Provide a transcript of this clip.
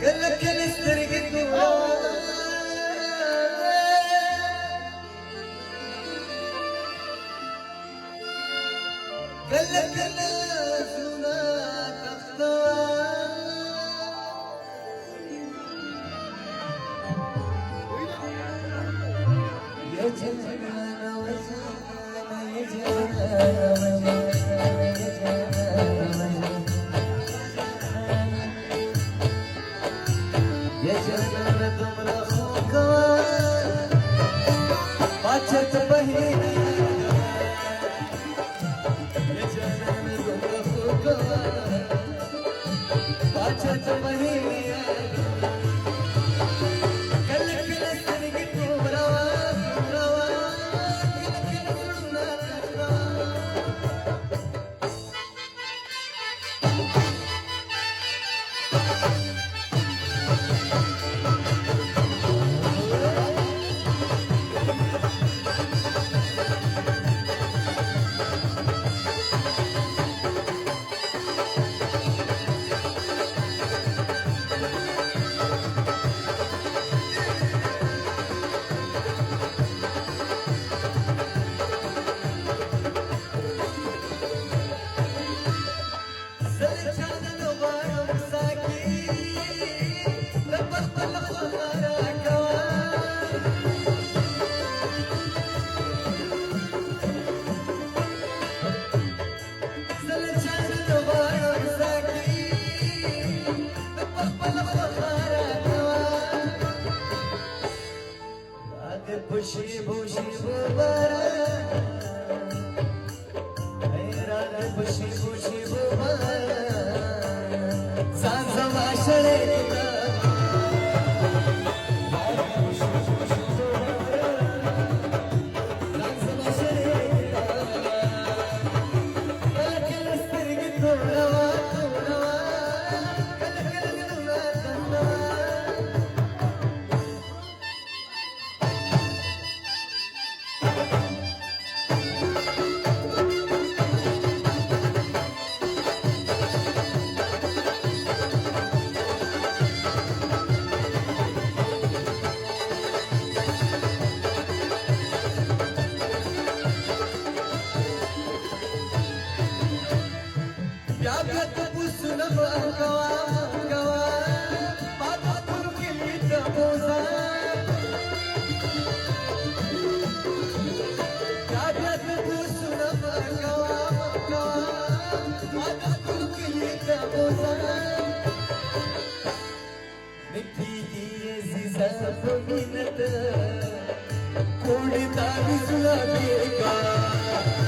كل استرقت كل زونا تختار يا جمال وزمان يا جمال يا جمال تمر خوك بچت بهينا يا جمال تمر خوك بچت بهينا كل سرقت بروا كل سرنا खुशी खुशी बुबारा रात खुशी खुशी बुबारा सांस माशरे Biarkan pusu nama kawan pada mungkin kita bosan. Biarkan pusu nama kawan pada mungkin kita bosan. Nikti ziza peminat, kau tak bisa lebih.